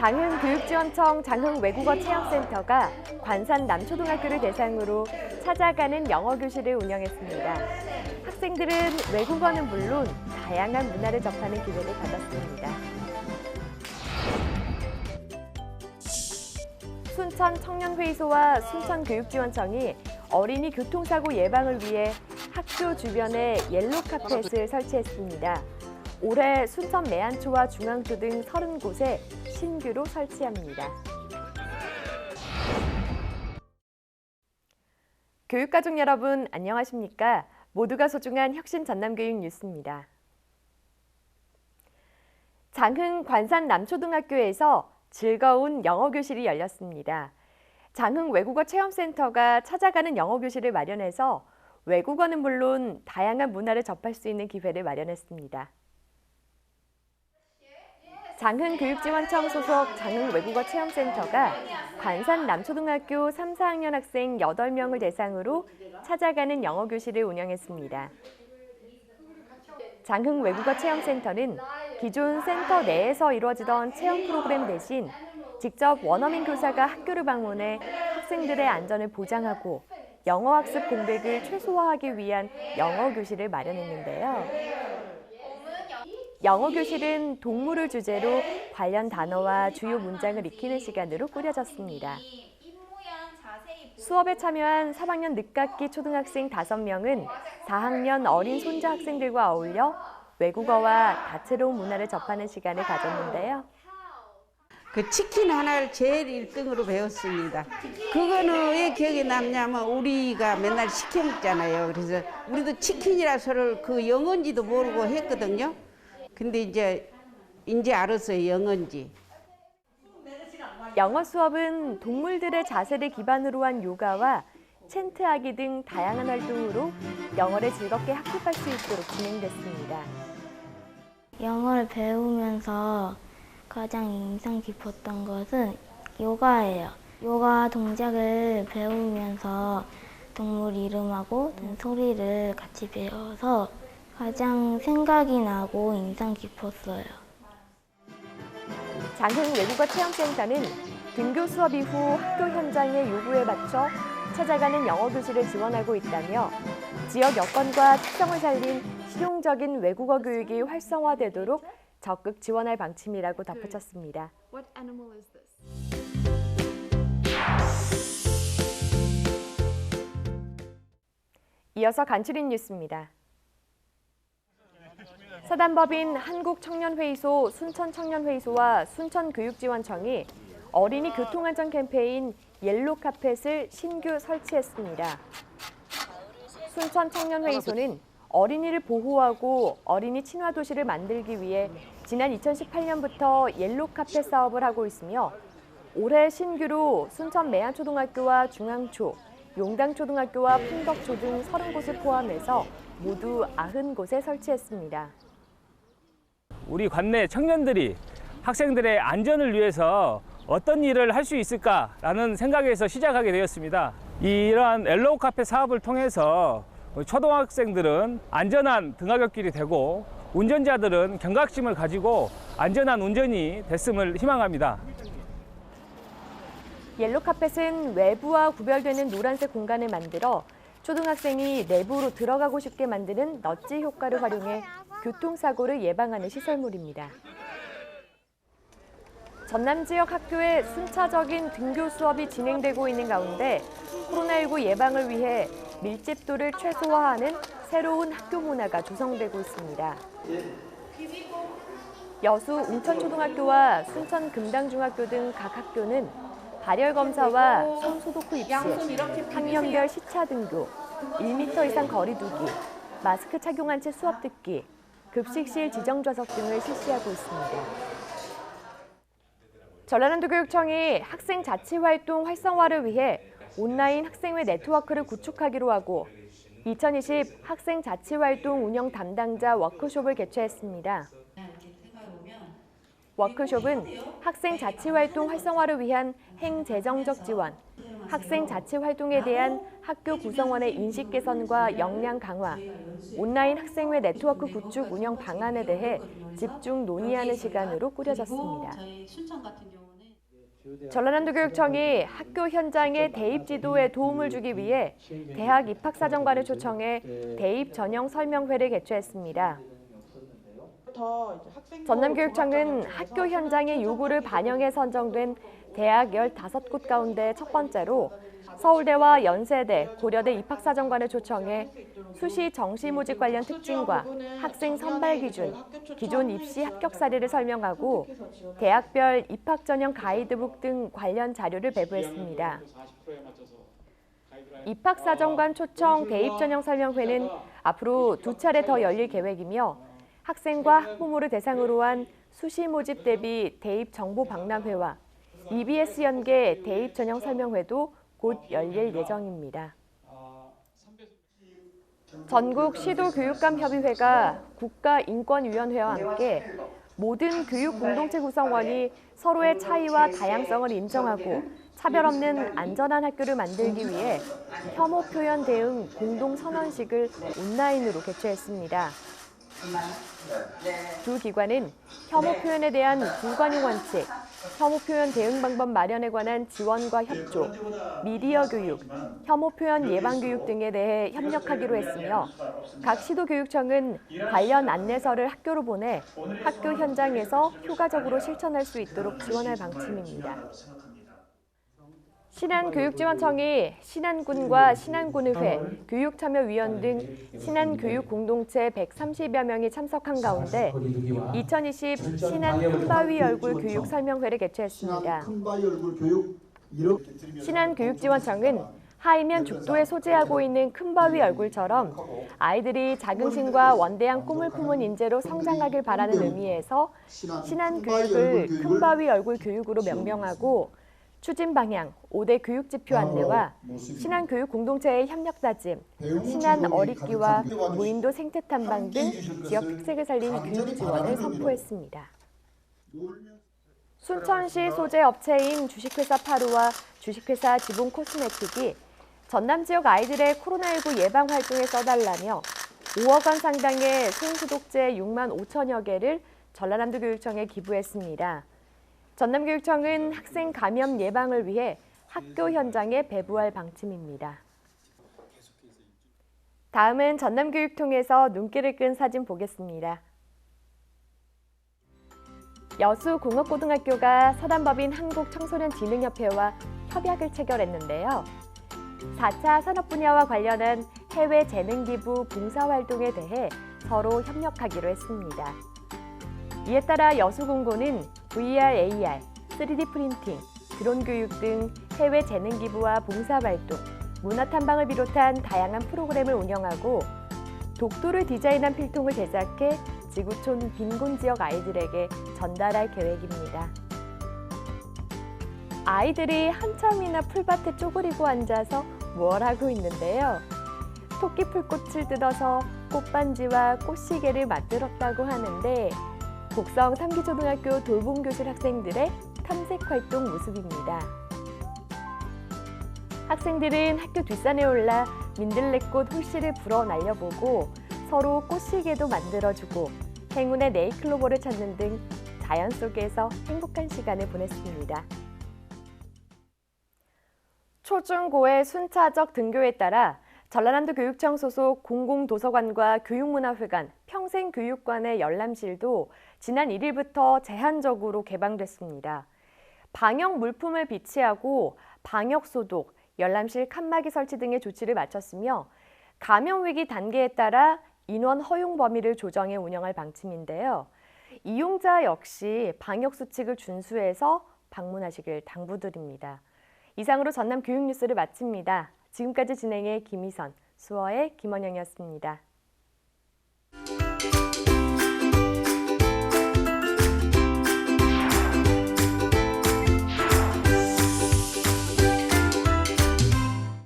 장흥교육지원청 장흥외국어체험센터가 관산 남초등학교를 대상으로 찾아가는 영어교실을 운영했습니다. 학생들은 외국어는 물론 다양한 문화를 접하는 기회를 받았습니다. 순천청년회의소와 순천교육지원청이 어린이 교통사고 예방을 위해 학교 주변에 옐로 카펫을 설치했습니다. 올해 순천 매안초와 중앙초 등 30곳에 신규로 설치합니다. 교육가족 여러분 안녕하십니까? 모두가 소중한 혁신 전남교육 뉴스입니다. 장흥 관산 남초등학교에서 즐거운 영어교실이 열렸습니다. 장흥 외국어 체험센터가 찾아가는 영어교실을 마련해서 외국어는 물론 다양한 문화를 접할 수 있는 기회를 마련했습니다. 장흥교육지원청 소속 장흥외국어체험센터가 관산 남초등학교 3, 4학년 학생 8명을 대상으로 찾아가는 영어교실을 운영했습니다. 장흥외국어체험센터는 기존 센터 내에서 이루어지던 체험 프로그램 대신 직접 원어민 교사가 학교를 방문해 학생들의 안전을 보장하고 영어 학습 공백을 최소화하기 위한 영어교실을 마련했는데요. 영어교실은 동물을 주제로 관련 단어와 주요 문장을 익히는 시간으로 꾸려졌습니다. 수업에 참여한 3학년 늦깎이 초등학생 5명은 4학년 어린 손자 학생들과 어울려 외국어와 다채로운 문화를 접하는 시간을 가졌는데요. 그 치킨 하나를 제일 1등으로 배웠습니다. 그거는 왜 기억에 남냐면 우리가 맨날 시켜 먹잖아요. 그래서 우리도 치킨이라서를 그 영어인지도 모르고 했거든요. 근데 이제 알았어요, 영어인지. 영어 수업은 동물들의 자세를 기반으로 한 요가와 챈트하기 등 다양한 활동으로 영어를 즐겁게 학습할 수 있도록 진행됐습니다. 영어를 배우면서 가장 인상 깊었던 것은 요가예요. 요가 동작을 배우면서 동물 이름하고 소리를 같이 배워서 가장 생각이 나고 인상 깊었어요. 장흥외국어체험센터는 등교 수업 이후 학교 현장의 요구에 맞춰 찾아가는 영어교실을 지원하고 있다며 지역 여건과 특성을 살린 실용적인 외국어 교육이 활성화되도록 적극 지원할 방침이라고 덧붙였습니다. 이어서 간추린 뉴스입니다. 사단법인 한국청년회의소, 순천청년회의소와 순천교육지원청이 어린이 교통안전 캠페인 옐로 카펫을 신규 설치했습니다. 순천청년회의소는 어린이를 보호하고 어린이 친화 도시를 만들기 위해 지난 2018년부터 옐로 카펫 사업을 하고 있으며 올해 신규로 순천 매안초등학교와 중앙초, 용당초등학교와 풍덕초 등 30곳을 포함해서 모두 90곳에 설치했습니다. 우리 관내 청년들이 학생들의 안전을 위해서 어떤 일을 할 수 있을까라는 생각에서 시작하게 되었습니다. 이러한 옐로우 카펫 사업을 통해서 초등학생들은 안전한 등하굣길이 되고 운전자들은 경각심을 가지고 안전한 운전이 됐음을 희망합니다. 옐로 카펫은 외부와 구별되는 노란색 공간을 만들어 초등학생이 내부로 들어가고 쉽게 만드는 넛지 효과를 활용해 교통사고를 예방하는 시설물입니다. 전남 지역 학교에 순차적인 등교 수업이 진행되고 있는 가운데 코로나19 예방을 위해 밀집도를 최소화하는 새로운 학교 문화가 조성되고 있습니다. 여수 웅천초등학교와 순천 금당중학교 등 각 학교는 발열 검사와 손 소독 후 입실, 학년별 시차 등교, 1m 이상 거리 두기, 마스크 착용한 채 수업 듣기, 급식실 지정 좌석 등을 실시하고 있습니다. 전라남도교육청이 학생 자치활동 활성화를 위해 온라인 학생회 네트워크를 구축하기로 하고 2020 학생 자치활동 운영 담당자 워크숍을 개최했습니다. 워크숍은 학생 자치활동 활성화를 위한 행재정적 지원, 학생 자치활동에 대한 학교 구성원의 인식 개선과 역량 강화, 온라인 학생회 네트워크 구축 운영 방안에 대해 집중 논의하는 시간으로 꾸려졌습니다. 저희 순천 같은 경우는 전라남도교육청이 학교 현장의 대입 지도에 도움을 주기 위해 대학 입학사정관을 초청해 대입 전형 설명회를 개최했습니다. 전남교육청은 학교 현장의 요구를 반영해 선정된 대학 15곳 가운데 첫 번째로 서울대와 연세대, 고려대 입학사정관을 초청해 수시 정시 모집 관련 특징과 학생 선발 기준, 기존 입시 합격 사례를 설명하고 대학별 입학 전형 가이드북 등 관련 자료를 배부했습니다. 입학사정관 초청 대입 전형 설명회는 앞으로 2차례 더 열릴 계획이며 학생과 학부모를 대상으로 한 수시 모집 대비 대입 정보 박람회와 EBS 연계 대입 전형 설명회도 곧 열릴 예정입니다. 전국 시도교육감협의회가 국가인권위원회와 함께 모든 교육 공동체 구성원이 서로의 차이와 다양성을 인정하고 차별 없는 안전한 학교를 만들기 위해 혐오 표현 대응 공동선언식을 온라인으로 개최했습니다. 두 기관은 혐오 표현에 대한 불관용 원칙, 혐오 표현 대응 방법 마련에 관한 지원과 협조, 미디어 교육, 혐오 표현 예방 교육 등에 대해 협력하기로 했으며 각 시도교육청은 관련 안내서를 학교로 보내 학교 현장에서 효과적으로 실천할 수 있도록 지원할 방침입니다. 신안교육지원청이 신안군과 신안군의회, 교육참여위원 등 신안교육공동체 130여 명이 참석한 가운데 2020 신안 큰바위 얼굴 교육 설명회를 개최했습니다. 신안교육지원청은 하이면 죽도에 소재하고 있는 큰바위 얼굴처럼 아이들이 자긍심과 원대한 꿈을 품은 인재로 성장하길 바라는 의미에서 신안교육을 큰바위 얼굴 교육으로 명명하고 추진 방향, 5대 교육 지표 안내와 신안교육 공동체의 협력 다짐, 신안 어릿기와 무인도 생태 탐방 등 지역 특색을 살린 교육 지원을 선포했습니다. 순천시 소재 업체인 주식회사 파루와 주식회사 지붕 코스메틱이 전남 지역 아이들의 코로나19 예방 활동에 써달라며 5억 원 상당의 손소독제 6만 5천여 개를 전라남도 교육청에 기부했습니다. 전남교육청은 학생 감염 예방을 위해 학교 현장에 배부할 방침입니다. 다음은 전남교육통에서 눈길을 끈 사진 보겠습니다. 여수공업고등학교가 서단법인 한국청소년진흥협회와 협약을 체결했는데요. 4차 산업 분야와 관련한 해외 재능 기부 봉사활동에 대해 서로 협력하기로 했습니다. 이에 따라 여수공고는 VR, AR, 3D 프린팅, 드론 교육 등 해외 재능 기부와 봉사활동, 문화 탐방을 비롯한 다양한 프로그램을 운영하고 독도를 디자인한 필통을 제작해 지구촌 빈곤 지역 아이들에게 전달할 계획입니다. 아이들이 한참이나 풀밭에 쪼그리고 앉아서 뭘 하고 있는데요. 토끼 풀꽃을 뜯어서 꽃반지와 꽃시계를 만들었다고 하는데 곡성 3기초등학교 돌봄교실 학생들의 탐색 활동 모습입니다. 학생들은 학교 뒷산에 올라 민들레꽃 홀씨를 불어 날려보고 서로 꽃시계도 만들어주고 행운의 네잎클로버를 찾는 등 자연 속에서 행복한 시간을 보냈습니다. 초중고의 순차적 등교에 따라 전라남도 교육청 소속 공공도서관과 교육문화회관, 평생교육관의 열람실도 지난 1일부터 제한적으로 개방됐습니다. 방역 물품을 비치하고 방역소독, 열람실 칸막이 설치 등의 조치를 마쳤으며 감염 위기 단계에 따라 인원 허용 범위를 조정해 운영할 방침인데요. 이용자 역시 방역 수칙을 준수해서 방문하시길 당부드립니다. 이상으로 전남 교육 뉴스를 마칩니다. 지금까지 진행해 김희선, 수어의 김원영이었습니다.